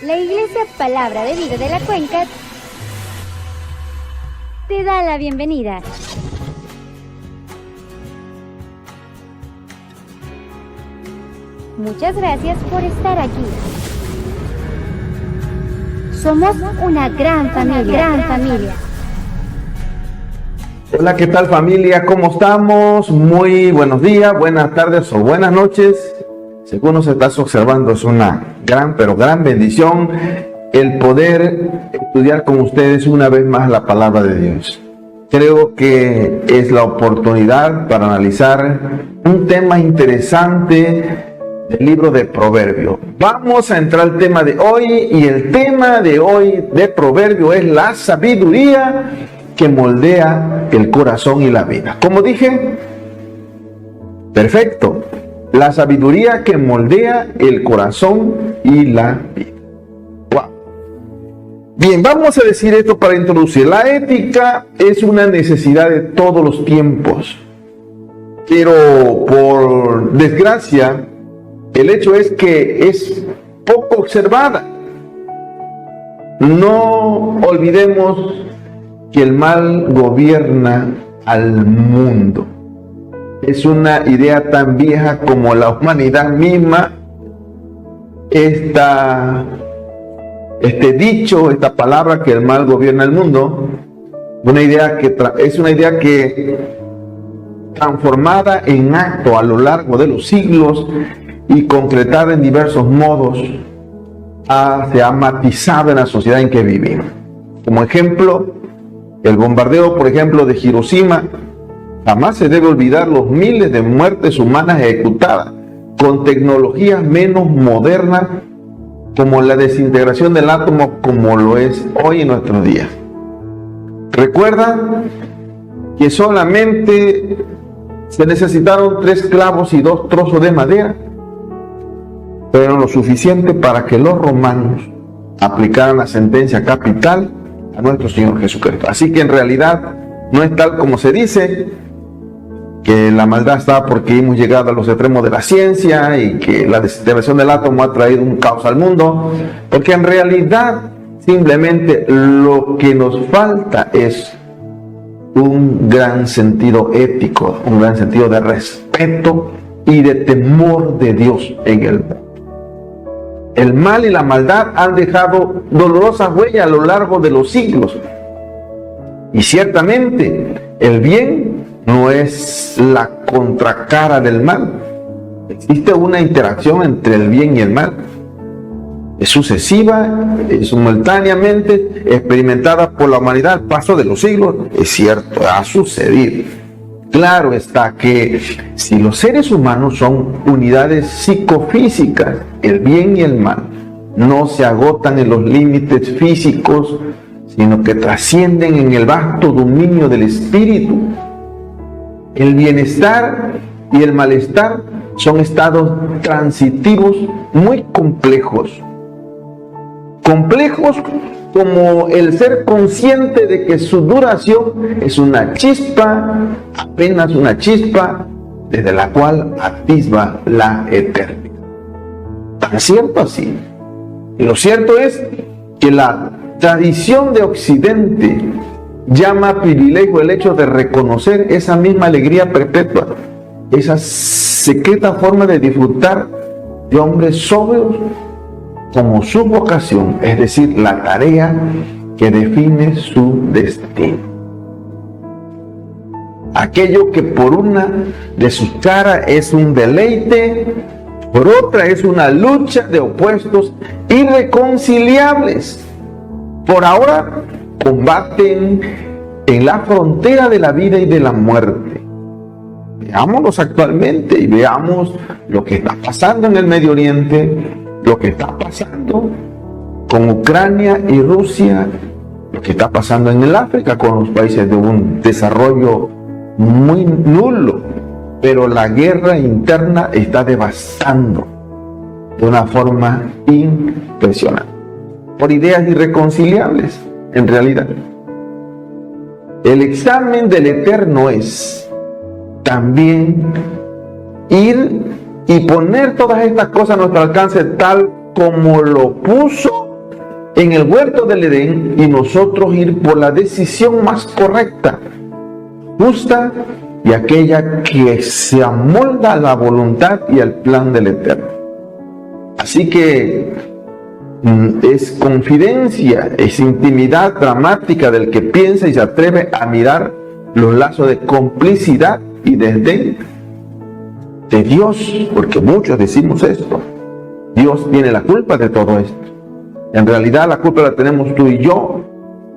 La Iglesia Palabra de Vida de la Cuenca te da la bienvenida. Muchas gracias por estar aquí. Somos una gran familia. Hola, ¿qué tal familia? ¿Cómo estamos? Muy buenos días, buenas tardes o buenas noches. Según nos estás observando, es una gran bendición el poder estudiar con ustedes una vez más la palabra de Dios. Creo que es la oportunidad para analizar un tema interesante del libro de Proverbios. Vamos a entrar al tema de hoy, y el tema de hoy de Proverbios es la sabiduría que moldea el corazón y la vida. ¿Cómo dije? Perfecto. La sabiduría que moldea el corazón y la vida. Wow. Bien, vamos a decir esto para introducir. La ética es una necesidad de todos los tiempos, pero por desgracia, el hecho es que es poco observada. No olvidemos que el mal gobierna al mundo. Es una idea tan vieja como la humanidad misma. Este dicho, esta palabra, que el mal gobierna el mundo, es una idea que transformada en acto a lo largo de los siglos y concretada en diversos modos, se ha matizado en la sociedad en que vivimos. Como ejemplo, el bombardeo, por ejemplo, de Hiroshima. Jamás se debe olvidar los miles de muertes humanas ejecutadas con tecnologías menos modernas, como la desintegración del átomo, como lo es hoy en nuestros días. Recuerda que solamente se necesitaron 3 clavos y 2 trozos de madera, pero lo suficiente para que los romanos aplicaran la sentencia capital a nuestro Señor Jesucristo. Así que en realidad no es tal como se dice, que la maldad está porque hemos llegado a los extremos de la ciencia y que la desintegración del átomo ha traído un caos al mundo, porque en realidad simplemente lo que nos falta es un gran sentido ético, un gran sentido de respeto y de temor de Dios en el mundo. El mal y la maldad han dejado dolorosas huellas a lo largo de los siglos. Y ciertamente el bien no es la contracara del mal. Existe una interacción entre el bien y el mal. Es sucesiva, es simultáneamente experimentada por la humanidad al paso de los siglos. Es cierto, ha sucedido. Claro está que si los seres humanos son unidades psicofísicas, el bien y el mal no se agotan en los límites físicos, sino que trascienden en el vasto dominio del espíritu. El bienestar y el malestar son estados transitivos muy complejos. Complejos como el ser consciente de que su duración es una chispa, apenas una chispa, desde la cual atisba la eternidad. Tan cierto así. Y lo cierto es que la tradición de Occidente llama privilegio el hecho de reconocer esa misma alegría perpetua, esa secreta forma de disfrutar de hombres sobrios como su vocación, es decir, la tarea que define su destino. Aquello que por una de sus caras es un deleite, por otra es una lucha de opuestos irreconciliables. Por ahora combaten en la frontera de la vida y de la muerte. Veámoslos actualmente y veamos lo que está pasando en el Medio Oriente, lo que está pasando con Ucrania y Rusia, lo que está pasando en el África con los países de un desarrollo muy nulo, pero la guerra interna está devastando de una forma impresionante, por ideas irreconciliables en realidad. El examen del Eterno es también ir y poner todas estas cosas a nuestro alcance tal como lo puso en el huerto del Edén y nosotros ir por la decisión más correcta, justa y aquella que se amolda a la voluntad y al plan del Eterno. Así que es confidencia, es intimidad dramática del que piensa y se atreve a mirar los lazos de complicidad y desdén de Dios, porque muchos decimos esto. Dios tiene la culpa de todo esto. En realidad la culpa la tenemos tú y yo,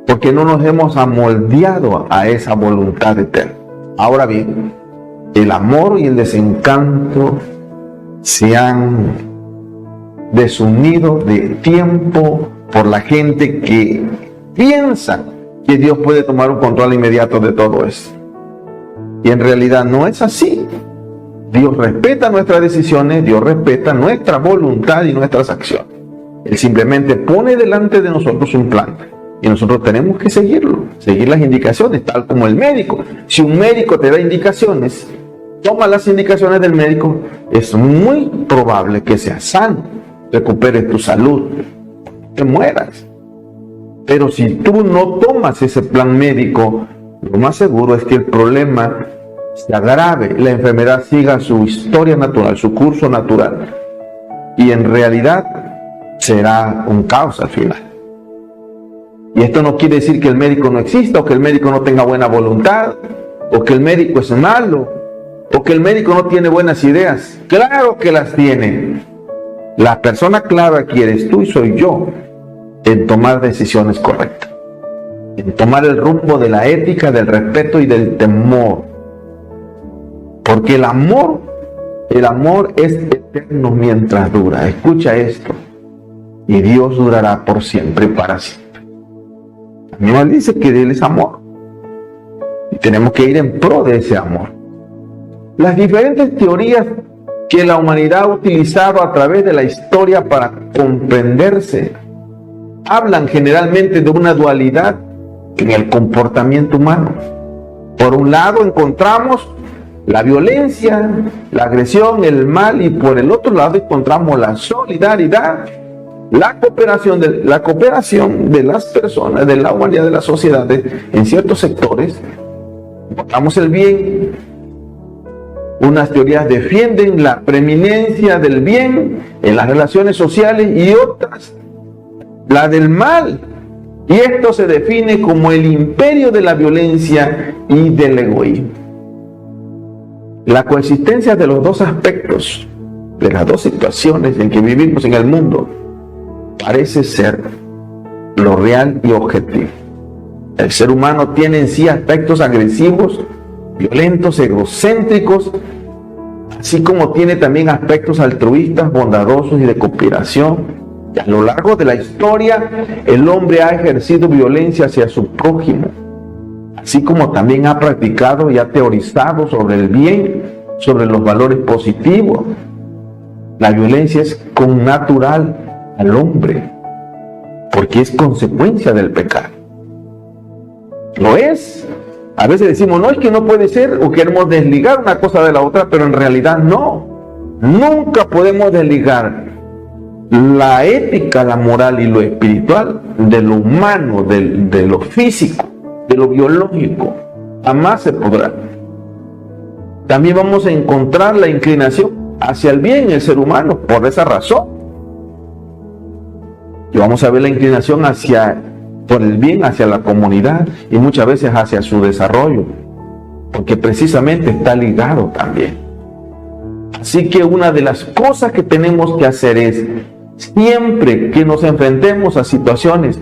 porque no nos hemos amoldeado a esa voluntad eterna. Ahora bien, el amor y el desencanto se han desunido de tiempo por la gente que piensa que Dios puede tomar un control inmediato de todo esto. Y en realidad no es así. Dios respeta nuestras decisiones, Dios respeta nuestra voluntad y nuestras acciones. Él simplemente pone delante de nosotros un plan y nosotros tenemos que seguirlo, seguir las indicaciones, tal como el médico. Si un médico te da indicaciones, toma las indicaciones del médico, es muy probable que seas sano, recuperes tu salud, te mueras. Pero si tú no tomas ese plan médico, lo más seguro es que el problema se agrave, la enfermedad siga su historia natural, su curso natural, y en realidad será un caos al final. Y esto no quiere decir que el médico no exista, o que el médico no tenga buena voluntad, o que el médico es malo, o que el médico no tiene buenas ideas. Claro que las tiene. La persona clave aquí eres tú y soy yo, en tomar decisiones correctas, en tomar el rumbo de la ética, del respeto y del temor. Porque el amor es eterno mientras dura. Escucha esto. Y Dios durará por siempre y para siempre. A mí me dice que Él es amor. Y tenemos que ir en pro de ese amor. Las diferentes teorías que la humanidad ha utilizado a través de la historia para comprenderse hablan generalmente de una dualidad en el comportamiento humano. Por un lado encontramos la violencia, la agresión, el mal, y por el otro lado encontramos la solidaridad, la cooperación de las personas, de la humanidad, de las sociedades, en ciertos sectores. Encontramos el bien. Unas teorías defienden la preeminencia del bien en las relaciones sociales y otras la del mal. Y esto se define como el imperio de la violencia y del egoísmo. La coexistencia de los dos aspectos, de las dos situaciones en que vivimos en el mundo, parece ser lo real y objetivo. El ser humano tiene en sí aspectos agresivos, violentos, egocéntricos, así como tiene también aspectos altruistas, bondadosos y de cooperación. Y a lo largo de la historia, el hombre ha ejercido violencia hacia su prójimo, así como también ha practicado y ha teorizado sobre el bien, sobre los valores positivos. La violencia es connatural al hombre, porque es consecuencia del pecado. Lo es. A veces decimos, no, es que no puede ser, o queremos desligar una cosa de la otra, pero en realidad no. Nunca podemos desligar la ética, la moral y lo espiritual de lo humano, de lo físico, de lo biológico. Jamás se podrá. También vamos a encontrar la inclinación hacia el bien en el ser humano por esa razón. Y vamos a ver la inclinación por el bien hacia la comunidad y muchas veces hacia su desarrollo, porque precisamente está ligado también. Así que una de las cosas que tenemos que hacer es, siempre que nos enfrentemos a situaciones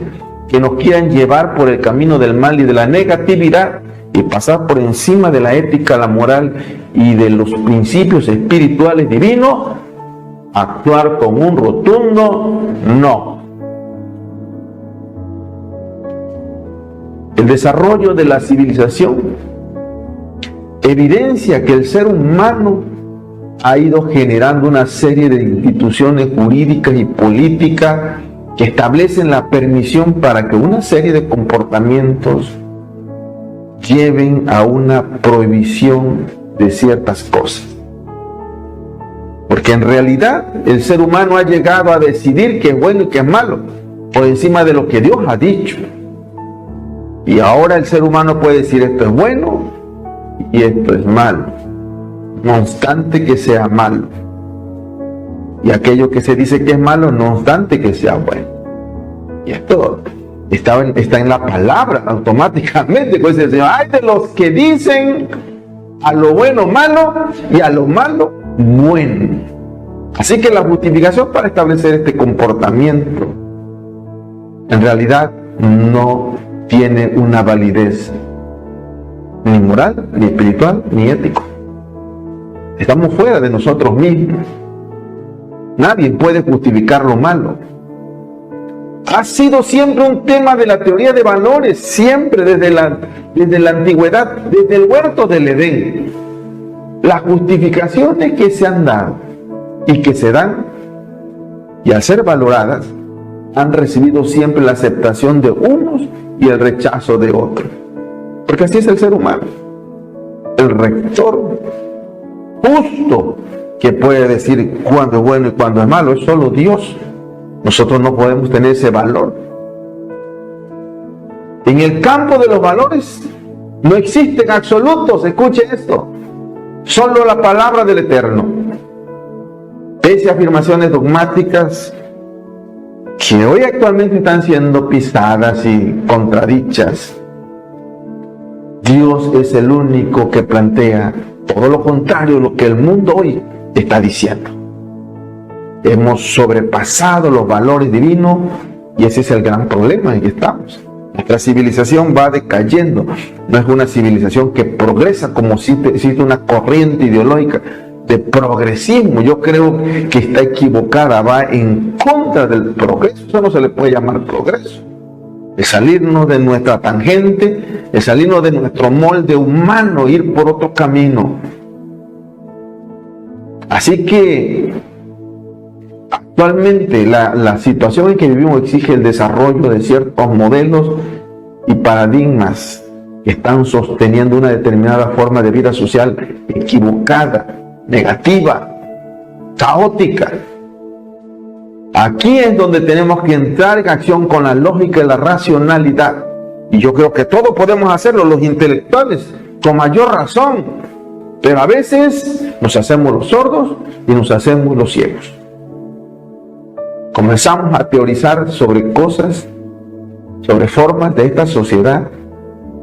que nos quieran llevar por el camino del mal y de la negatividad y pasar por encima de la ética, la moral y de los principios espirituales divinos, actuar con un rotundo no. El desarrollo de la civilización evidencia que el ser humano ha ido generando una serie de instituciones jurídicas y políticas que establecen la permisión para que una serie de comportamientos lleven a una prohibición de ciertas cosas. Porque en realidad el ser humano ha llegado a decidir qué es bueno y qué es malo. por encima de lo que Dios ha dicho. Y ahora el ser humano puede decir esto es bueno y esto es malo, no obstante que sea malo. Y aquello que se dice que es malo, no obstante que sea bueno. Y esto está en la palabra automáticamente. Pues el Señor, hay de los que dicen a lo bueno malo y a lo malo bueno. Así que la justificación para establecer este comportamiento en realidad no tiene una validez ni moral, ni espiritual, ni ético. Estamos fuera de nosotros mismos. Nadie puede justificar lo malo. Ha sido siempre un tema de la teoría de valores, siempre desde la antigüedad, desde el huerto del Edén. Las justificaciones que se han dado y que se dan, y al ser valoradas, han recibido siempre la aceptación de unos y el rechazo de otros. Porque así es el ser humano. El rector justo que puede decir cuándo es bueno y cuándo es malo es solo Dios. Nosotros no podemos tener ese valor. En el campo de los valores no existen absolutos. Escuche esto. Solo la palabra del Eterno. Pese a afirmaciones dogmáticas que hoy actualmente están siendo pisadas y contradichas, Dios es el único que plantea todo lo contrario a lo que el mundo hoy está diciendo. Hemos sobrepasado los valores divinos y ese es el gran problema en que estamos. Nuestra civilización va decayendo. No es una civilización que progresa como si existe una corriente ideológica de progresismo. Yo creo que está equivocada, va en contra del progreso. Eso no se le puede llamar progreso. Es salirnos de nuestra tangente, es salirnos de nuestro molde humano, ir por otro camino. Así que actualmente la situación en que vivimos exige el desarrollo de ciertos modelos y paradigmas que están sosteniendo una determinada forma de vida social equivocada, negativa, caótica. Aquí es donde tenemos que entrar en acción con la lógica y la racionalidad. Y yo creo que todos podemos hacerlo, los intelectuales, con mayor razón. Pero a veces nos hacemos los sordos y nos hacemos los ciegos. Comenzamos a teorizar sobre cosas, sobre formas de esta sociedad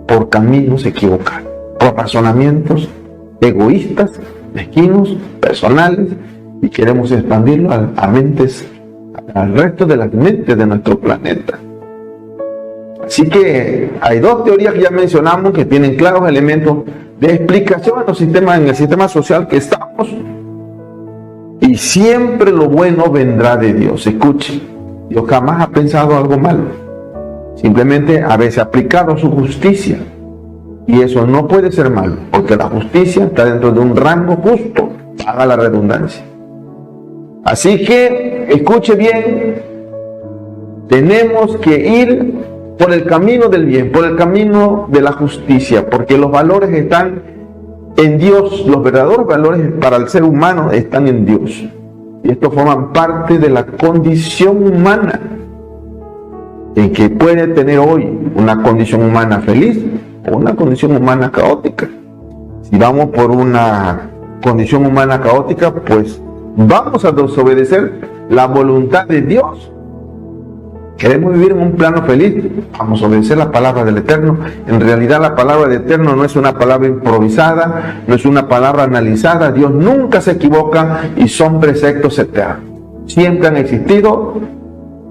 por caminos equivocados, por razonamientos egoístas, mezquinos, personales, y queremos expandirlo a mentes, al resto de las mentes de nuestro planeta. Así que hay dos teorías que ya mencionamos que tienen claros elementos de explicación en el sistema social que estamos, y siempre lo bueno vendrá de Dios. Escuche, Dios jamás ha pensado algo malo, simplemente a veces ha aplicado su justicia, y eso no puede ser malo, porque la justicia está dentro de un rango justo, haga la redundancia. Así que, escuche bien, tenemos que ir por el camino del bien, por el camino de la justicia, porque los valores están en Dios, los verdaderos valores para el ser humano están en Dios. Y esto forma parte de la condición humana, en que puede tener hoy una condición humana feliz o una condición humana caótica. Si vamos por una condición humana caótica, pues vamos a desobedecer la voluntad de Dios. Queremos vivir en un plano feliz, vamos a obedecer la palabra del Eterno. En realidad la palabra del Eterno no es una palabra improvisada, no es una palabra analizada. Dios nunca se equivoca y son preceptos eternos. Siempre han existido,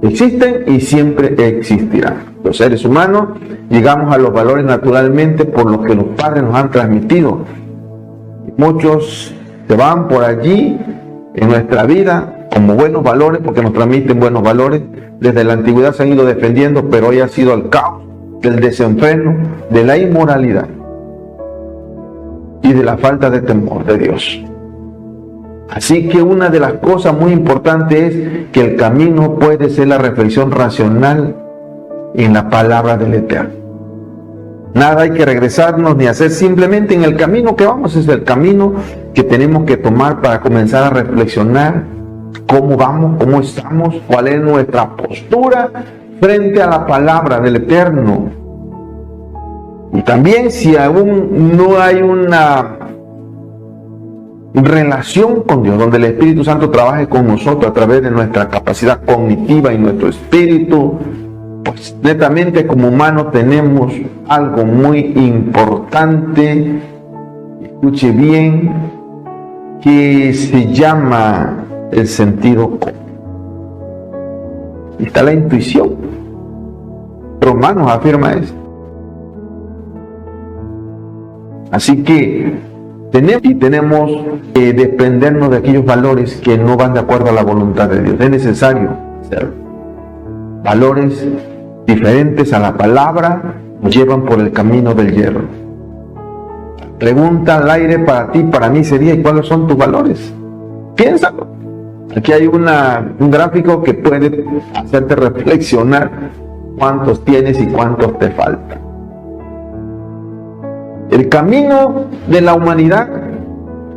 existen y siempre existirán. Los seres humanos llegamos a los valores naturalmente por lo que los padres nos han transmitido. Muchos se van por allí en nuestra vida como buenos valores porque nos transmiten buenos valores. Desde la antigüedad se han ido defendiendo, pero hoy ha sido el caos, del desenfreno, de la inmoralidad y de la falta de temor de Dios. Así que una de las cosas muy importantes es que el camino puede ser la reflexión racional en la palabra del Eterno. Nada hay que regresarnos ni hacer, simplemente en el camino que vamos es el camino que tenemos que tomar para comenzar a reflexionar cómo vamos, cómo estamos, cuál es nuestra postura frente a la palabra del Eterno. Y también si aún no hay una relación con Dios, donde el Espíritu Santo trabaje con nosotros a través de nuestra capacidad cognitiva y nuestro espíritu, pues netamente como humanos tenemos algo muy importante, escuche bien, que se llama el sentido común. Y está la intuición. Romanos afirma eso. Así que tenemos que desprendernos de aquellos valores que no van de acuerdo a la voluntad de Dios. Es necesario hacerlo. Valores diferentes a la palabra nos llevan por el camino del hierro. Pregunta al aire para ti, para mí sería: ¿y cuáles son tus valores? Piénsalo. Aquí hay un gráfico que puede hacerte reflexionar cuántos tienes y cuántos te faltan. El camino de la humanidad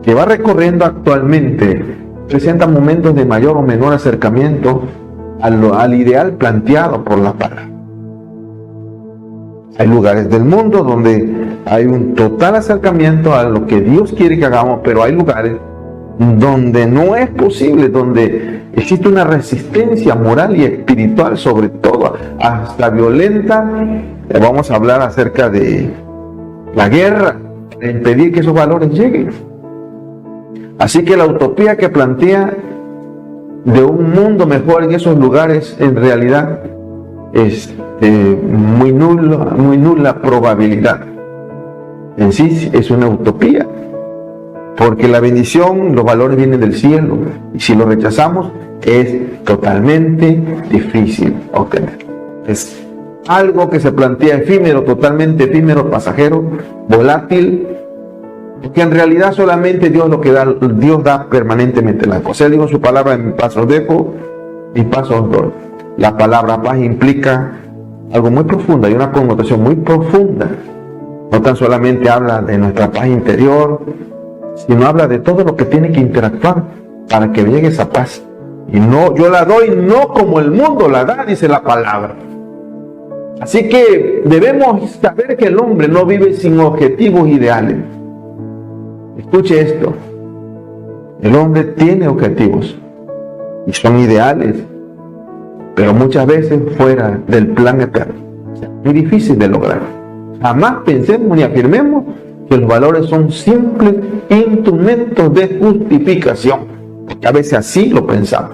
que va recorriendo actualmente presenta momentos de mayor o menor acercamiento al ideal planteado por la palabra. Hay lugares del mundo donde hay un total acercamiento a lo que Dios quiere que hagamos, pero hay lugares donde no es posible, donde existe una resistencia moral y espiritual, sobre todo hasta violenta. Vamos a hablar acerca de la guerra, para impedir que esos valores lleguen. Así que la utopía que plantea de un mundo mejor en esos lugares, en realidad es muy nula probabilidad. En sí es una utopía, porque la bendición, los valores vienen del cielo, y si los rechazamos es totalmente difícil obtener. Es algo que se plantea efímero, totalmente efímero, pasajero, volátil, porque en realidad solamente Dios lo que da, Dios da permanentemente las cosas. Él dijo en su palabra: en mis pasos dejo, mis pasos doy. La palabra paz implica algo muy profundo, hay una connotación muy profunda. No tan solamente habla de nuestra paz interior, sino habla de todo lo que tiene que interactuar para que llegue esa paz. Y no, yo la doy no como el mundo la da, dice la palabra. Así que debemos saber que el hombre no vive sin objetivos ideales. Escuche esto: el hombre tiene objetivos y son ideales, pero muchas veces fuera del plan eterno. Es muy difícil de lograr. Jamás pensemos ni afirmemos que los valores son simples instrumentos de justificación, porque a veces así lo pensamos,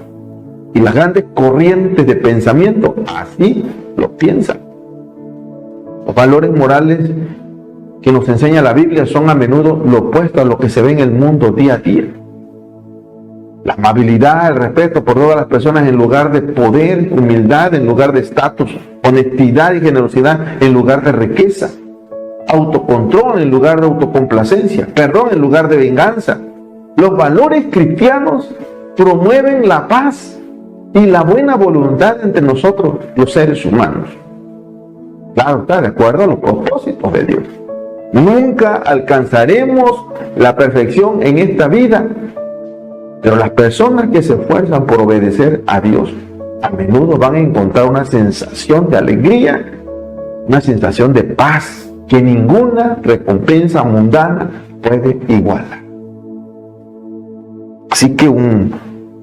y las grandes corrientes de pensamiento así lo piensan. Los valores morales que nos enseña la Biblia son a menudo lo opuesto a lo que se ve en el mundo día a día. La amabilidad, el respeto por todas las personas en lugar de poder, humildad en lugar de estatus, honestidad y generosidad en lugar de riqueza, autocontrol en lugar de autocomplacencia, perdón en lugar de venganza. Los valores cristianos promueven la paz y la buena voluntad entre nosotros, los seres humanos. Claro, está de acuerdo a los propósitos de Dios. Nunca alcanzaremos la perfección en esta vida, pero las personas que se esfuerzan por obedecer a Dios a menudo van a encontrar una sensación de alegría, una sensación de paz que ninguna recompensa mundana puede igualar. Así que un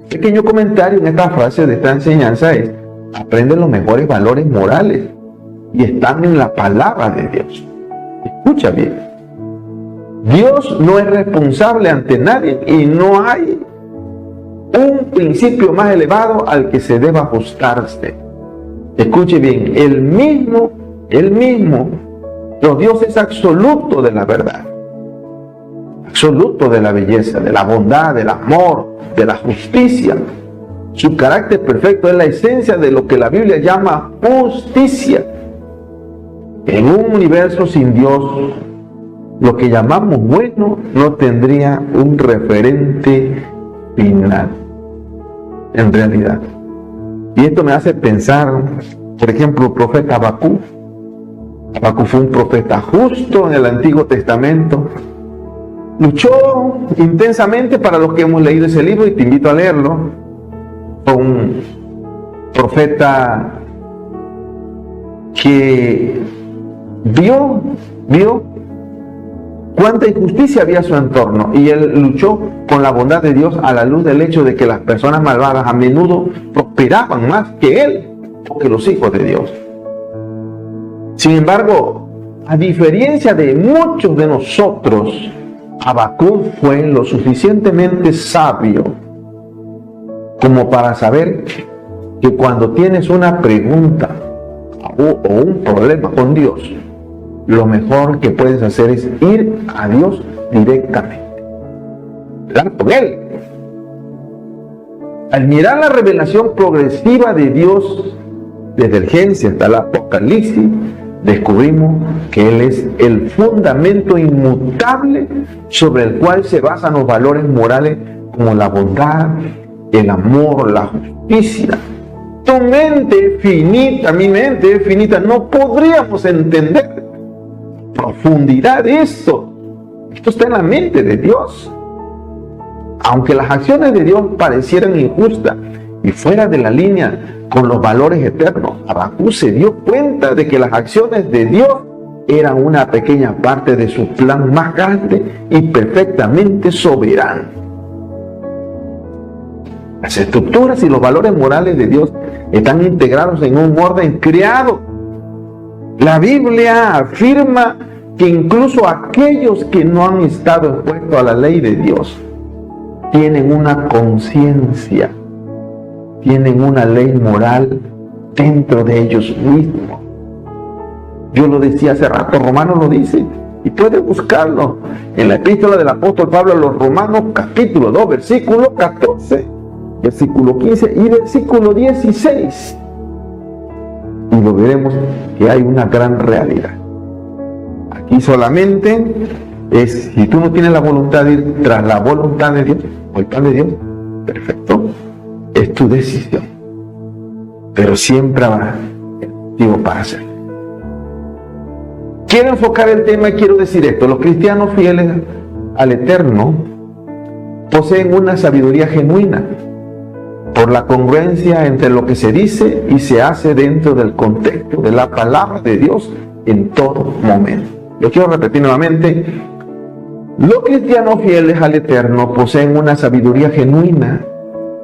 pequeño comentario en esta frase de esta enseñanza es: aprende los mejores valores morales y están en la palabra de Dios. Escucha bien. Dios no es responsable ante nadie y no hay un principio más elevado al que se deba ajustarse. Escuche bien, Él mismo, pero Dios es absoluto de la verdad, absoluto de la belleza, de la bondad, del amor, de la justicia. Su carácter perfecto es la esencia de lo que la Biblia llama justicia. En un universo sin Dios, lo que llamamos bueno no tendría un referente final, en realidad. Y esto me hace pensar, por ejemplo, el profeta Habacuc. Habacuc fue un profeta justo en el Antiguo Testamento. Luchó intensamente, para los que hemos leído ese libro, y te invito a leerlo. Fue un profeta que vio cuánta injusticia había en su entorno, y él luchó con la bondad de Dios a la luz del hecho de que las personas malvadas a menudo prosperaban más que él o que los hijos de Dios. Sin embargo, a diferencia de muchos de nosotros, Habacuc fue lo suficientemente sabio como para saber que cuando tienes una pregunta o un problema con Dios, lo mejor que puedes hacer es ir a Dios directamente, hablar con Él. Al mirar la revelación progresiva de Dios desde el Génesis hasta el Apocalipsis, descubrimos que Él es el fundamento inmutable sobre el cual se basan los valores morales como la bondad, el amor, la justicia. Tu mente finita, mi mente finita, no podríamos entender profundidad de esto. Esto está en la mente de Dios. Aunque las acciones de Dios parecieran injustas y fuera de la línea con los valores eternos, Habacuc se dio cuenta de que las acciones de Dios eran una pequeña parte de su plan más grande y perfectamente soberano. Las estructuras y los valores morales de Dios están integrados en un orden creado. La Biblia afirma que incluso aquellos que no han estado expuestos a la ley de Dios tienen una conciencia, tienen una ley moral dentro de ellos mismos. Yo lo decía hace rato, Romanos lo dice, y puedes buscarlo en la epístola del apóstol Pablo a los Romanos, capítulo 2, versículo 14, versículo 15 y versículo 16. Y lo veremos que hay una gran realidad. Aquí solamente es, si tú no tienes la voluntad de ir tras la voluntad de Dios, o el plan de Dios, perfecto, es tu decisión. Pero siempre habrá el motivo para hacerlo. Quiero enfocar el tema y quiero decir esto. Los cristianos fieles al Eterno poseen una sabiduría genuina por la congruencia entre lo que se dice y se hace dentro del contexto de la palabra de Dios en todo momento. Lo quiero repetir nuevamente. Los cristianos fieles al Eterno poseen una sabiduría genuina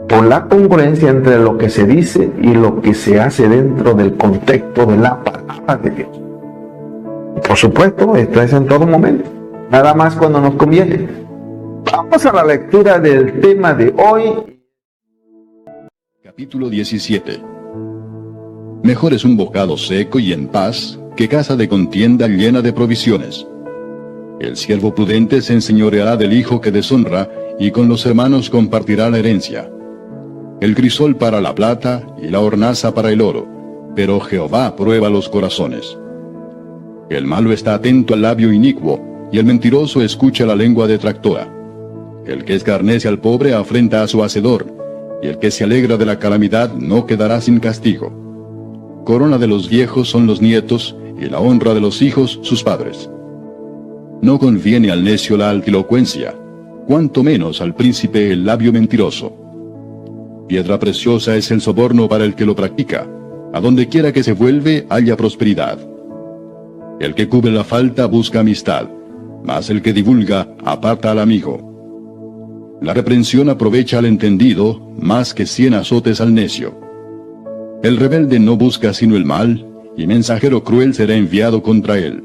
por la congruencia entre lo que se dice y lo que se hace dentro del contexto de la palabra de Dios. Por supuesto, esto es en todo momento, nada más cuando nos conviene. Vamos a la lectura del tema de hoy. Capítulo 17. Mejor es un bocado seco y en paz que casa de contienda llena de provisiones. El siervo prudente se enseñoreará del hijo que deshonra, y con los hermanos compartirá la herencia. El crisol para la plata y la hornaza para el oro, pero Jehová prueba los corazones. El malo está atento al labio inicuo, y el mentiroso escucha la lengua detractora. El que escarnece al pobre afrenta a su hacedor, y el que se alegra de la calamidad no quedará sin castigo. Corona de los viejos son los nietos, y la honra de los hijos sus padres. No conviene al necio la altilocuencia, cuanto menos al príncipe el labio mentiroso. Piedra preciosa es el soborno para el que lo practica, a donde quiera que se vuelve halla prosperidad. El que cubre la falta busca amistad, mas el que divulga aparta al amigo. La reprensión aprovecha al entendido, más que 100 azotes al necio. El rebelde no busca sino el mal, y mensajero cruel será enviado contra él.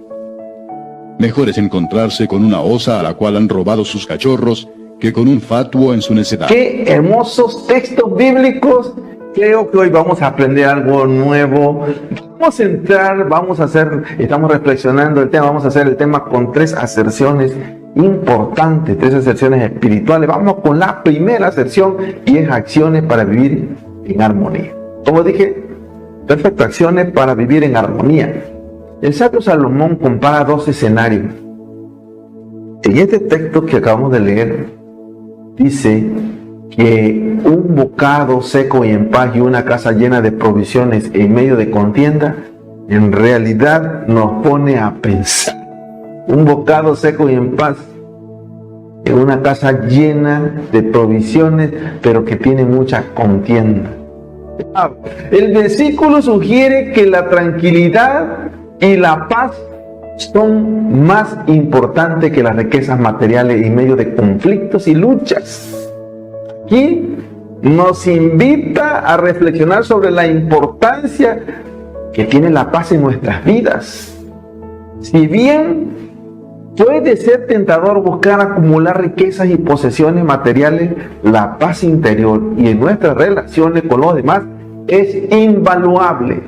Mejor es encontrarse con una osa a la cual han robado sus cachorros, que con un fatuo en su necedad. ¡Qué hermosos textos bíblicos! Creo que hoy vamos a aprender algo nuevo. Vamos a entrar, estamos reflexionando el tema, vamos a hacer el tema con 3 aserciones importantes, 3 aserciones espirituales. Vamos con la primera aserción, y es acciones para vivir en armonía. Como dije, perfecto, acciones para vivir en armonía. El sabio Salomón compara 2 escenarios. En este texto que acabamos de leer, dice que un bocado seco y en paz y una casa llena de provisiones en medio de contienda, en realidad nos pone a pensar. Un bocado seco y en paz, en una casa llena de provisiones, pero que tiene mucha contienda. El versículo sugiere que la tranquilidad y la paz son más importantes que las riquezas materiales en medio de conflictos y luchas. Aquí nos invita a reflexionar sobre la importancia que tiene la paz en nuestras vidas. Si bien puede ser tentador buscar acumular riquezas y posesiones materiales, la paz interior y en nuestras relaciones con los demás es invaluable.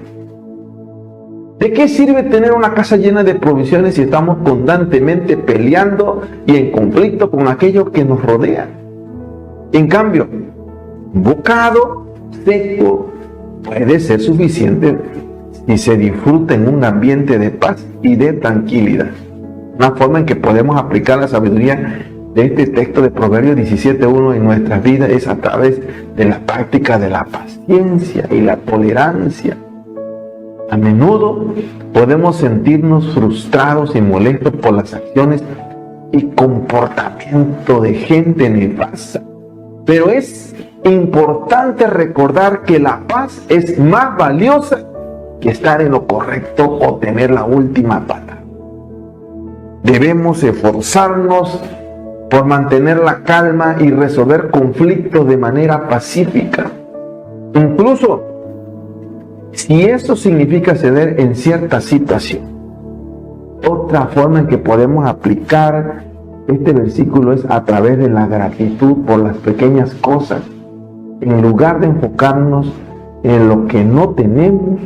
¿De qué sirve tener una casa llena de provisiones si estamos constantemente peleando y en conflicto con aquellos que nos rodean? En cambio, un bocado seco puede ser suficiente si se disfruta en un ambiente de paz y de tranquilidad. Una forma en que podemos aplicar la sabiduría de este texto de Proverbios 17:1 en nuestras vidas es a través de la práctica de la paciencia y la tolerancia. A menudo podemos sentirnos frustrados y molestos por las acciones y comportamiento de gente nefasta, pero es importante recordar que la paz es más valiosa que estar en lo correcto o tener la última palabra. Debemos esforzarnos por mantener la calma y resolver conflictos de manera pacífica. Incluso si eso significa ceder en cierta situación. Otra forma en que podemos aplicar este versículo es a través de la gratitud por las pequeñas cosas. En lugar de enfocarnos en lo que no tenemos,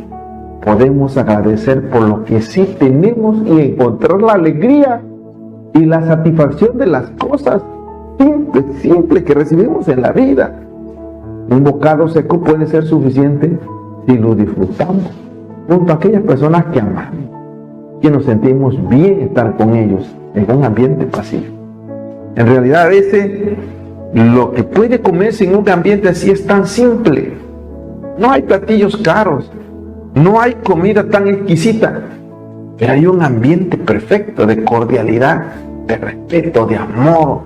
podemos agradecer por lo que sí tenemos y encontrar la alegría y la satisfacción de las cosas simples que recibimos en la vida. Un bocado seco puede ser suficiente si lo disfrutamos junto a aquellas personas que amamos, que nos sentimos bien estar con ellos en un ambiente pacífico. En realidad, a veces lo que puede comerse en un ambiente así es tan simple. No hay platillos caros, no hay comida tan exquisita, pero hay un ambiente perfecto de cordialidad, de respeto, de amor,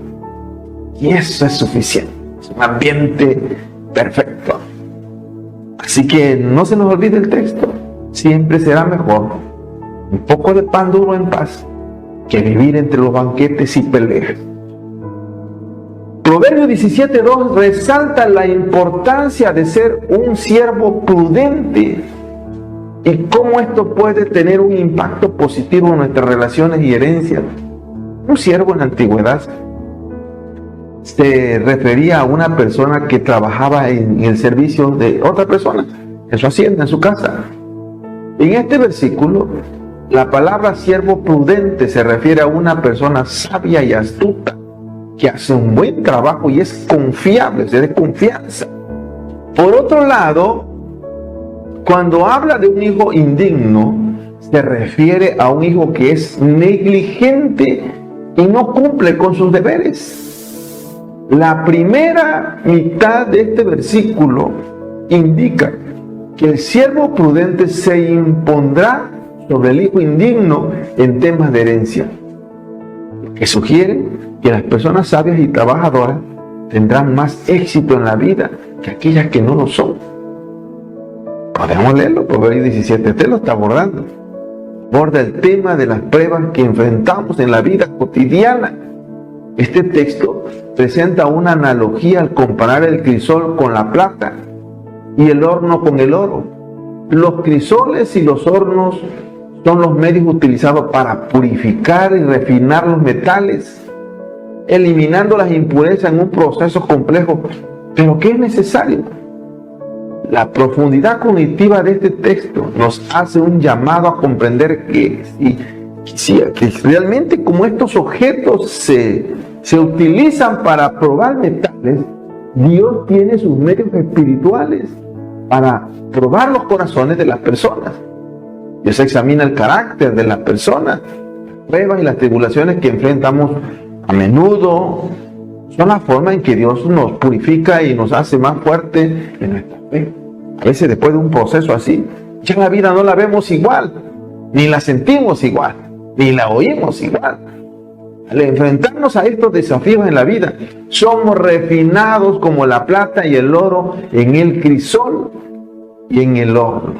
y eso es suficiente. Es un ambiente perfecto. Así que no se nos olvide el texto. Siempre será mejor un poco de pan duro en paz que vivir entre los banquetes y peleas. Proverbios 17:2 resalta la importancia de ser un siervo prudente y cómo esto puede tener un impacto positivo en nuestras relaciones y herencias. Un siervo en la antigüedad se refería a una persona que trabajaba en el servicio de otra persona, en su hacienda, en su casa. En este versículo, la palabra siervo prudente se refiere a una persona sabia y astuta, que hace un buen trabajo y es confiable, es de confianza. Por otro lado, cuando habla de un hijo indigno, se refiere a un hijo que es negligente y no cumple con sus deberes. La primera mitad de este versículo indica que el siervo prudente se impondrá sobre el hijo indigno en temas de herencia, que sugiere que las personas sabias y trabajadoras tendrán más éxito en la vida que aquellas que no lo son. Podemos leerlo, Proverbios 17, te lo está abordando. Aborda el tema de las pruebas que enfrentamos en la vida cotidiana. Este texto presenta una analogía al comparar el crisol con la plata y el horno con el oro. Los crisoles y los hornos son los medios utilizados para purificar y refinar los metales, eliminando las impurezas en un proceso complejo, pero que es necesario. La profundidad cognitiva de este texto nos hace un llamado a comprender que realmente como estos objetos se utilizan para probar metales, Dios tiene sus medios espirituales para probar los corazones de las personas. Dios examina el carácter de las personas. Las pruebas y las tribulaciones que enfrentamos a menudo son la forma en que Dios nos purifica y nos hace más fuertes en nuestra fe. A veces después de un proceso así, ya la vida no la vemos igual, ni la sentimos igual, ni la oímos igual. Al enfrentarnos a estos desafíos en la vida, somos refinados como la plata y el oro en el crisol, y en el horno.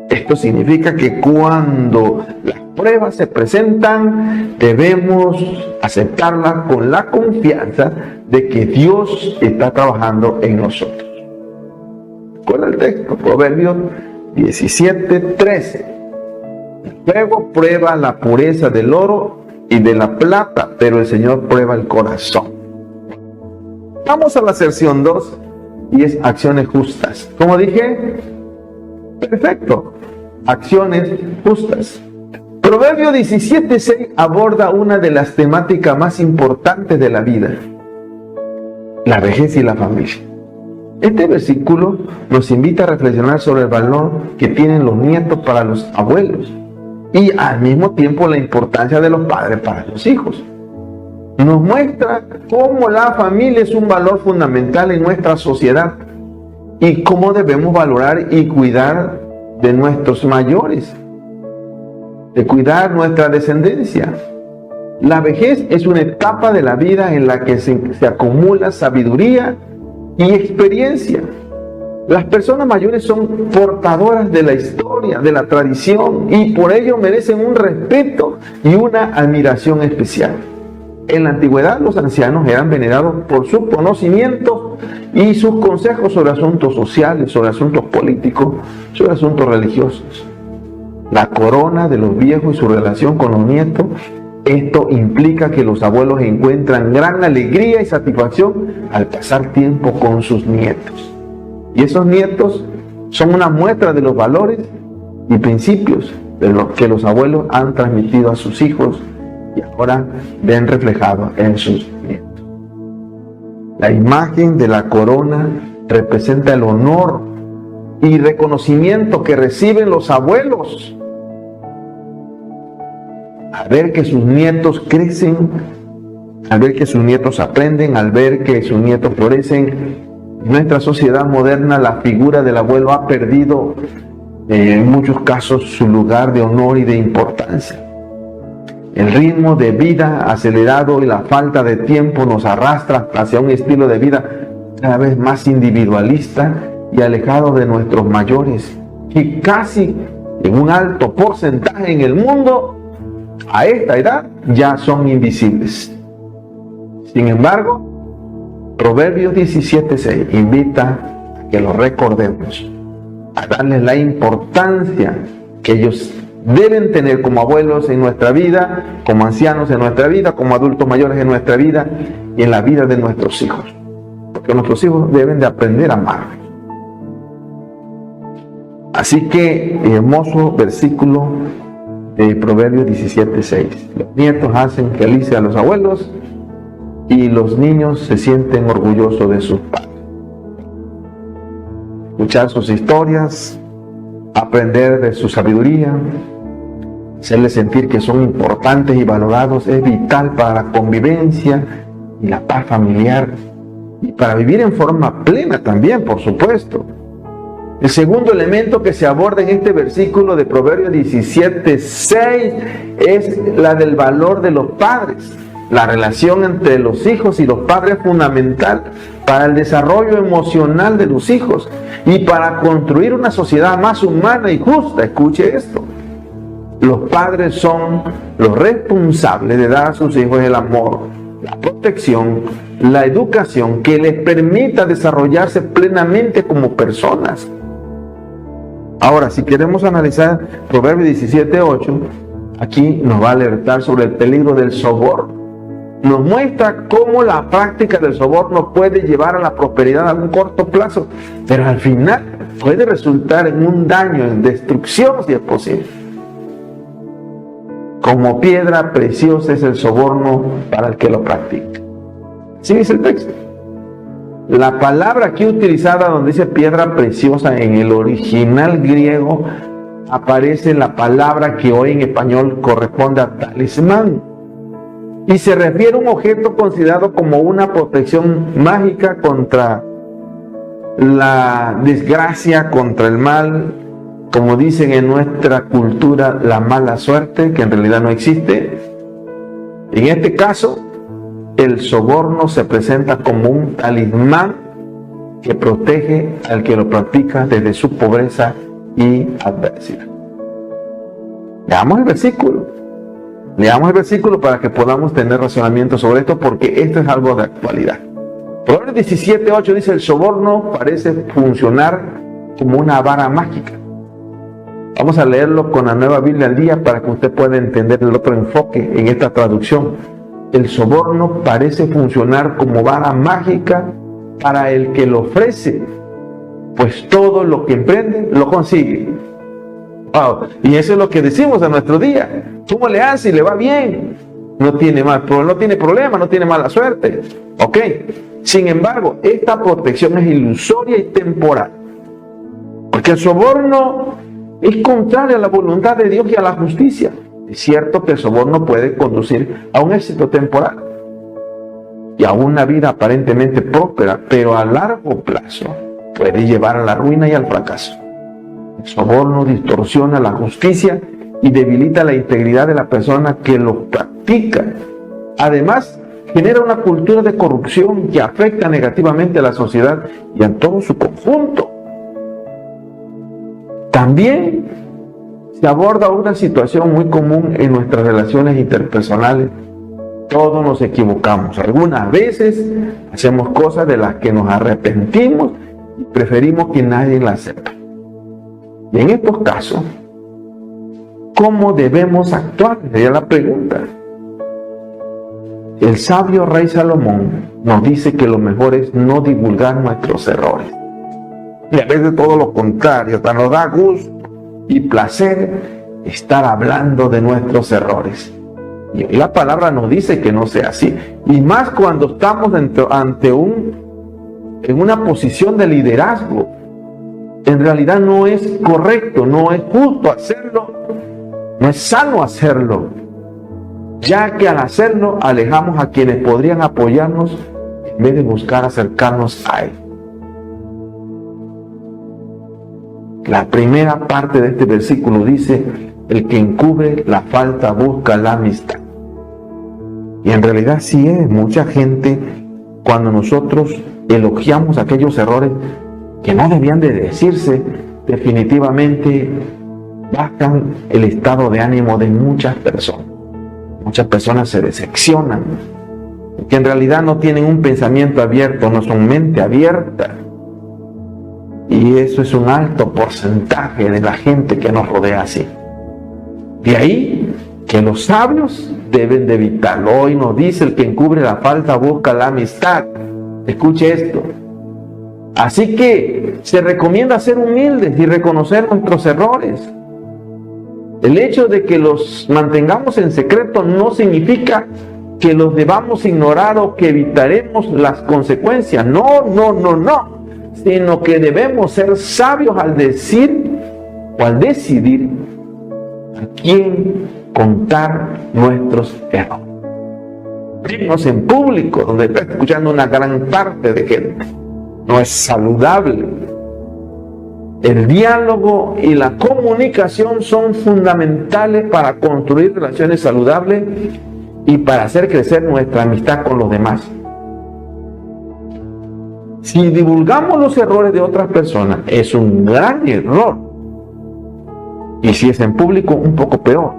Esto significa que cuando las pruebas se presentan, debemos aceptarlas con la confianza de que Dios está trabajando en nosotros. Recuerda el texto, Proverbios 17:13. El fuego prueba la pureza del oro y de la plata, pero el Señor prueba el corazón. Vamos a la sección 2 y es acciones justas. Como dije, perfecto, acciones justas. Proverbio 17:6 aborda una de las temáticas más importantes de la vida: la vejez y la familia. Este versículo nos invita a reflexionar sobre el valor que tienen los nietos para los abuelos y al mismo tiempo la importancia de los padres para los hijos. Nos muestra cómo la familia es un valor fundamental en nuestra sociedad y cómo debemos valorar y cuidar de nuestros mayores, de cuidar nuestra descendencia. La vejez es una etapa de la vida en la que se acumula sabiduría y experiencia. Las personas mayores son portadoras de la historia, de la tradición, y por ello merecen un respeto y una admiración especial. En la antigüedad, los ancianos eran venerados por sus conocimientos y sus consejos sobre asuntos sociales, sobre asuntos políticos, sobre asuntos religiosos. La corona de los viejos y su relación con los nietos, esto implica que los abuelos encuentran gran alegría y satisfacción al pasar tiempo con sus nietos. Y esos nietos son una muestra de los valores y principios de los que los abuelos han transmitido a sus hijos y ahora ven reflejados en sus nietos. La imagen de la corona representa el honor y reconocimiento que reciben los abuelos al ver que sus nietos crecen, al ver que sus nietos aprenden, al ver que sus nietos florecen. En nuestra sociedad moderna, la figura del abuelo ha perdido en muchos casos su lugar de honor y de importancia. El ritmo de vida acelerado y la falta de tiempo nos arrastra hacia un estilo de vida cada vez más individualista y alejado de nuestros mayores, que casi en un alto porcentaje en el mundo a esta edad ya son invisibles. Sin embargo, Proverbios 17:6 invita a que lo recordemos, a darles la importancia que ellos deben tener como abuelos en nuestra vida, como ancianos en nuestra vida, como adultos mayores en nuestra vida y en la vida de nuestros hijos. Porque nuestros hijos deben de aprender a amar. Así que, hermoso versículo de Proverbios 17:6. Los nietos hacen felices a los abuelos y los niños se sienten orgullosos de sus padres. Escuchar sus historias, aprender de su sabiduría, hacerles sentir que son importantes y valorados es vital para la convivencia y la paz familiar y para vivir en forma plena también, por supuesto. El segundo elemento que se aborda en este versículo de Proverbios 17:6 es la del valor de los padres. La relación entre los hijos y los padres es fundamental para el desarrollo emocional de los hijos y para construir una sociedad más humana y justa. Escuche esto. Los padres son los responsables de dar a sus hijos el amor, la protección, la educación que les permita desarrollarse plenamente como personas. Ahora, si queremos analizar Proverbios 17:8, aquí nos va a alertar sobre el peligro del soborno. Nos muestra cómo la práctica del soborno puede llevar a la prosperidad a un corto plazo, pero al final puede resultar en un daño, en destrucción si es posible. Como piedra preciosa es el soborno para el que lo practica. ¿Sí dice el texto? La palabra aquí utilizada donde dice piedra preciosa en el original griego aparece la palabra que hoy en español corresponde a talismán y se refiere a un objeto considerado como una protección mágica contra la desgracia, contra el mal, como dicen en nuestra cultura, la mala suerte, que en realidad no existe. En este caso, el soborno se presenta como un talismán que protege al que lo practica desde su pobreza y adversidad. Leamos el versículo. Leamos el versículo para que podamos tener razonamiento sobre esto, porque esto es algo de actualidad. Proverbios 17:8 dice: el soborno parece funcionar como una vara mágica. Vamos a leerlo con la Nueva Biblia al Día para que usted pueda entender el otro enfoque en esta traducción. El soborno parece funcionar como vara mágica para el que lo ofrece, pues todo lo que emprende lo consigue. Wow. Y eso es lo que decimos en nuestro día. ¿Cómo le hace? Le va bien. No tiene problema, no tiene mala suerte. Ok. Sin embargo, esta protección es ilusoria y temporal. Porque el soborno es contrario a la voluntad de Dios y a la justicia. Es cierto que el soborno puede conducir a un éxito temporal y a una vida aparentemente próspera, pero a largo plazo puede llevar a la ruina y al fracaso. El soborno distorsiona la justicia y debilita la integridad de la persona que lo practica. Además, genera una cultura de corrupción que afecta negativamente a la sociedad y a todo su conjunto. También se aborda una situación muy común en nuestras relaciones interpersonales. Todos nos equivocamos. Algunas veces hacemos cosas de las que nos arrepentimos y preferimos que nadie las sepa. Y en estos casos, ¿cómo debemos actuar? Sería la pregunta. El sabio rey Salomón nos dice que lo mejor es no divulgar nuestros errores. Y a veces todo lo contrario, hasta nos da gusto y placer estar hablando de nuestros errores. Y hoy la palabra nos dice que no sea así. Y más cuando estamos en una posición de liderazgo. En realidad no es correcto, no es justo hacerlo, no es sano hacerlo, ya que al hacerlo alejamos a quienes podrían apoyarnos en vez de buscar acercarnos a Él. La primera parte de este versículo dice: el que encubre la falta busca la amistad. Y en realidad sí es. Mucha gente, cuando nosotros elogiamos aquellos errores que no debían de decirse, definitivamente bajan el estado de ánimo de muchas personas. Muchas personas se decepcionan, porque en realidad no tienen un pensamiento abierto, no son mente abierta. Y eso es un alto porcentaje de la gente que nos rodea así. De ahí que los sabios deben de evitarlo. Hoy nos dice: el que encubre la falta busca la amistad. Escuche esto. Así que se recomienda ser humildes y reconocer nuestros errores. El hecho de que los mantengamos en secreto no significa que los debamos ignorar o que evitaremos las consecuencias. No. Sino que debemos ser sabios al decir o al decidir a quién contar nuestros errores. Abrirnos en público, donde está escuchando una gran parte de gente, no es saludable. El diálogo y la comunicación son fundamentales para construir relaciones saludables y para hacer crecer nuestra amistad con los demás. Si divulgamos los errores de otras personas, es un gran error. Y si es en público, un poco peor.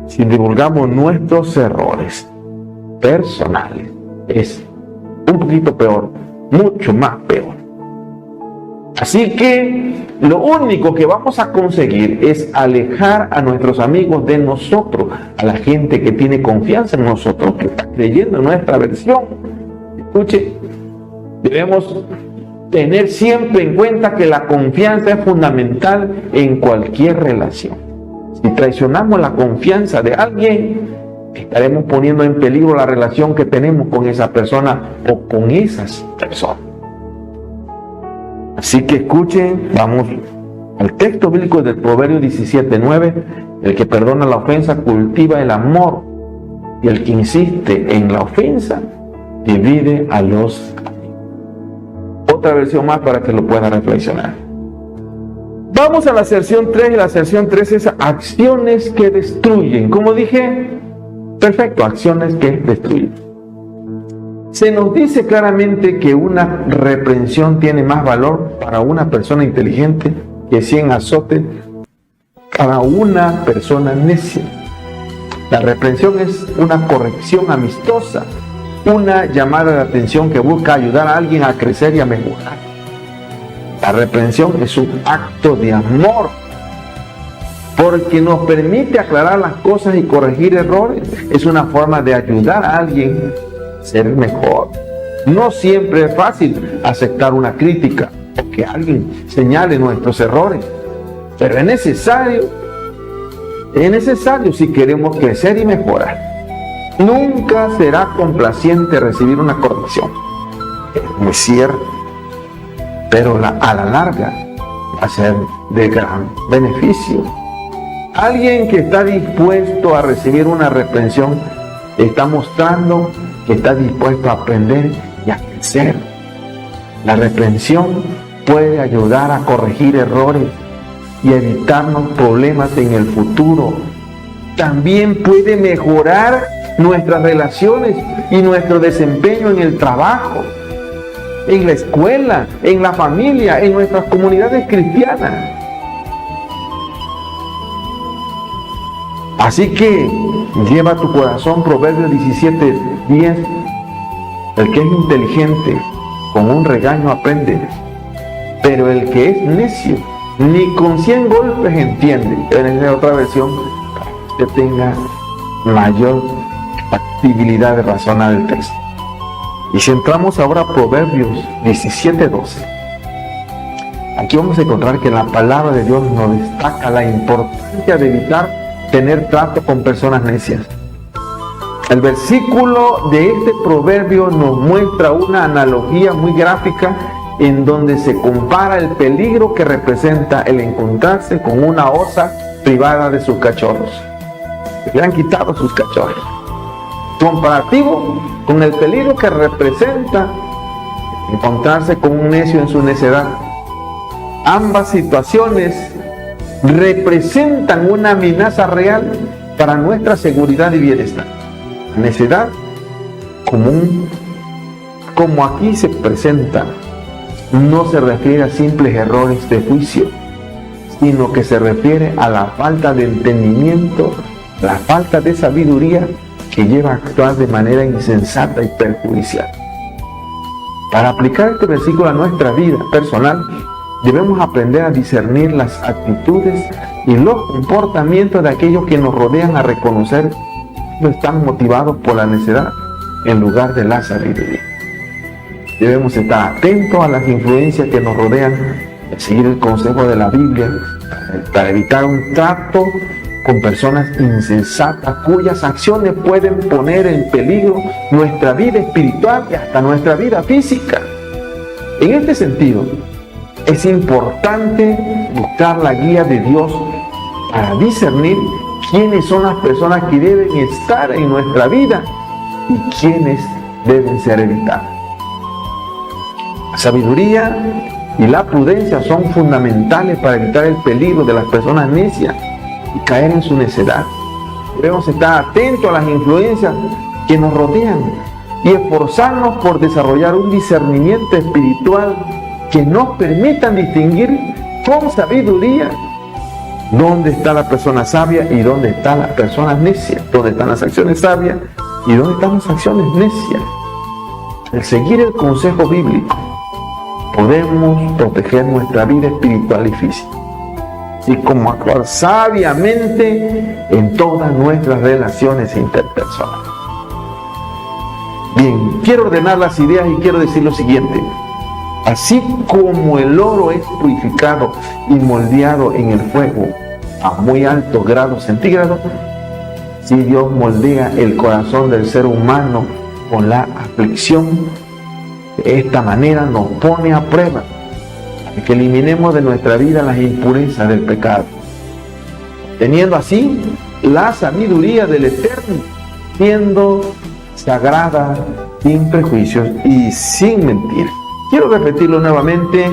Si divulgamos nuestros errores personales, es un poquito peor, mucho más peor. Así que lo único que vamos a conseguir es alejar a nuestros amigos de nosotros, a la gente que tiene confianza en nosotros, que está creyendo en nuestra versión. Escuche, debemos tener siempre en cuenta que la confianza es fundamental en cualquier relación. Si traicionamos la confianza de alguien, estaremos poniendo en peligro la relación que tenemos con esa persona o con esas personas. Así que escuchen, vamos al texto bíblico del Proverbio 17:9. El que perdona la ofensa cultiva el amor, y el que insiste en la ofensa divide a los amigos. Otra versión más para que lo pueda reflexionar. Vamos a la sección 3, y la sección 3 es acciones que destruyen. Como dije, perfecto, acciones que destruyen. Se nos dice claramente que una reprensión tiene más valor para una persona inteligente que 100 azotes para una persona necia. La reprensión es una corrección amistosa, una llamada de atención que busca ayudar a alguien a crecer y a mejorar. La reprensión es un acto de amor, porque nos permite aclarar las cosas y corregir errores. Es una forma de ayudar a alguien a ser mejor. No siempre es fácil aceptar una crítica o que alguien señale nuestros errores, pero es necesario si queremos crecer y mejorar. Nunca será complaciente recibir una corrección, es cierto, pero a la larga va a ser de gran beneficio. Alguien que está dispuesto a recibir una reprensión está mostrando que está dispuesto a aprender y a crecer. La reprensión puede ayudar a corregir errores y evitarnos problemas en el futuro. También puede mejorar nuestras relaciones y nuestro desempeño en el trabajo, en la escuela, en la familia, en nuestras comunidades cristianas. Así que lleva a tu corazón Proverbios 17:10. El que es inteligente con un regaño aprende, pero el que es necio ni con 100 golpes entiende. En esa otra versión, para que tenga mayor factibilidad de razonar el texto. Y si entramos ahora a Proverbios 17:12, aquí vamos a encontrar que la palabra de Dios nos destaca la importancia de evitar tener trato con personas necias. El versículo de este proverbio nos muestra una analogía muy gráfica en donde se compara el peligro que representa el encontrarse con una osa privada de sus cachorros. Le han quitado sus cachorros. Comparativo con el peligro que representa encontrarse con un necio en su necedad. Ambas situaciones representan una amenaza real para nuestra seguridad y bienestar. La necedad, como aquí se presenta, no se refiere a simples errores de juicio, sino que se refiere a la falta de entendimiento, la falta de sabiduría que lleva a actuar de manera insensata y perjudicial. Para aplicar este versículo a nuestra vida personal, debemos aprender a discernir las actitudes y los comportamientos de aquellos que nos rodean, a reconocer que están motivados por la necedad en lugar de la sabiduría. Debemos estar atentos a las influencias que nos rodean, y seguir el consejo de la Biblia para evitar un trato con personas insensatas cuyas acciones pueden poner en peligro nuestra vida espiritual y hasta nuestra vida física. En este sentido, es importante buscar la guía de Dios para discernir quiénes son las personas que deben estar en nuestra vida y quiénes deben ser evitadas. La sabiduría y la prudencia son fundamentales para evitar el peligro de las personas necias y caer en su necedad. Debemos estar atentos a las influencias que nos rodean y esforzarnos por desarrollar un discernimiento espiritual que nos permitan distinguir con sabiduría dónde está la persona sabia y dónde está la persona necia, dónde están las acciones sabias y dónde están las acciones necias. Al seguir el consejo bíblico, podemos proteger nuestra vida espiritual y física, así como actuar sabiamente en todas nuestras relaciones interpersonales. Bien, quiero ordenar las ideas y quiero decir lo siguiente. Así como el oro es purificado y moldeado en el fuego a muy altos grados centígrados, si Dios moldea el corazón del ser humano con la aflicción, de esta manera nos pone a prueba para que eliminemos de nuestra vida las impurezas del pecado, teniendo así la sabiduría del Eterno, siendo sagrada, sin prejuicios y sin mentiras. Quiero repetirlo nuevamente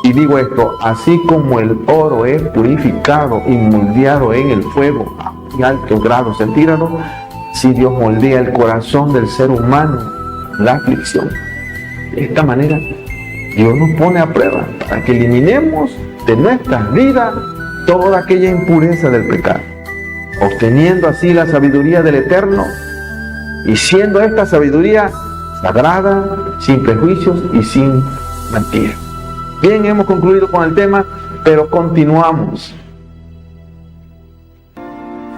y digo esto: así como el oro es purificado y moldeado en el fuego a muy altos grados centígrados, si Dios moldea el corazón del ser humano la aflicción. De esta manera, Dios nos pone a prueba para que eliminemos de nuestras vidas toda aquella impureza del pecado, obteniendo así la sabiduría del Eterno y siendo esta sabiduría sagrada, sin prejuicios y sin mentiras. Bien, hemos concluido con el tema, pero continuamos.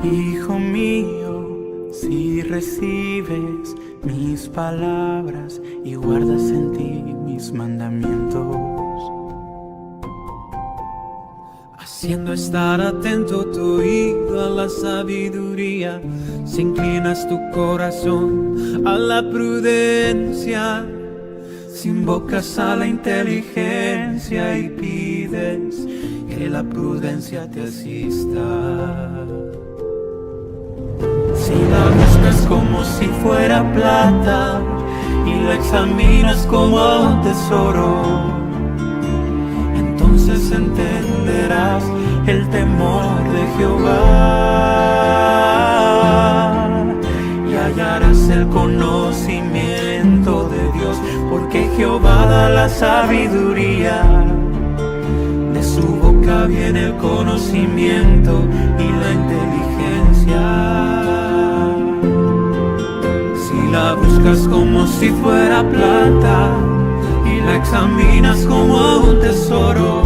Hijo mío, si recibes mis palabras y guardas en ti mis mandamientos, haciendo estar atento tu oído a la sabiduría, si inclinas tu corazón a la prudencia, si invocas a la inteligencia y pides que la prudencia te asista. Si la buscas como si fuera plata y la examinas como un tesoro, entonces entenderás el temor de Jehová y hallarás el conocimiento de Dios, porque Jehová da la sabiduría, de su boca viene el conocimiento y la inteligencia. Si la buscas como si fuera plata y la examinas como un tesoro,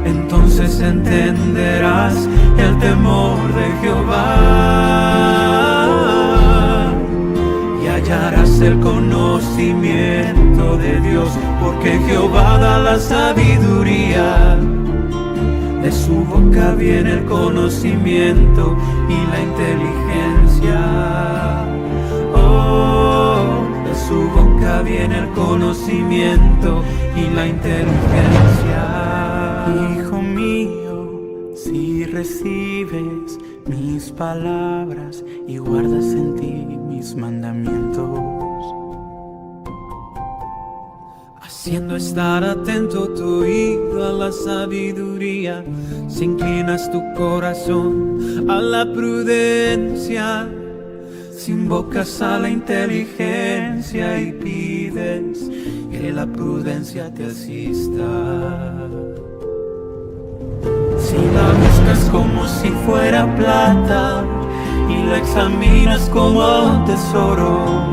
entonces entenderás el temor de Jehová y hallarás el conocimiento de Dios, porque Jehová da la sabiduría, de su boca viene el conocimiento y la inteligencia. Oh, de su boca viene el conocimiento y la inteligencia. Hijo mío, si recibes mis palabras y guardas en ti mis mandamientos, haciendo estar atento tu oído a la sabiduría, si inclinas tu corazón a la prudencia, si invocas a la inteligencia y pides que la prudencia te asista. Si la buscas como si fuera plata y la examinas como un tesoro,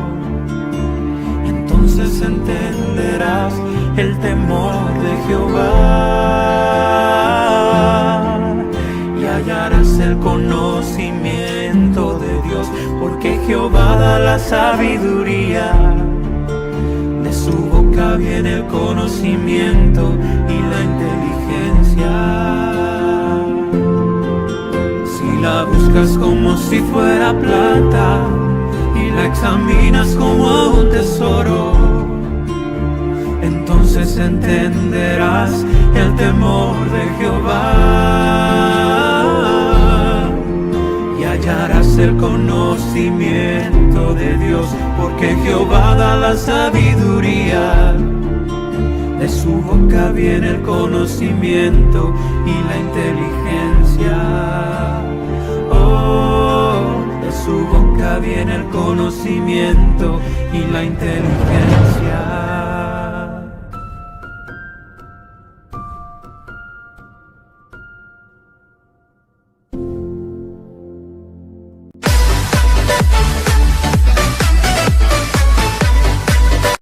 entonces entenderás el temor de Jehová y hallarás el conocimiento de Dios, porque Jehová da la sabiduría, de su boca viene el conocimiento y la inteligencia. Si la buscas como si fuera plata y la examinas como un tesoro, entonces entenderás el temor de Jehová y hallarás el conocimiento de Dios, porque Jehová da la sabiduría, de su boca viene el conocimiento y la inteligencia. Oh, de su boca viene el conocimiento y la inteligencia.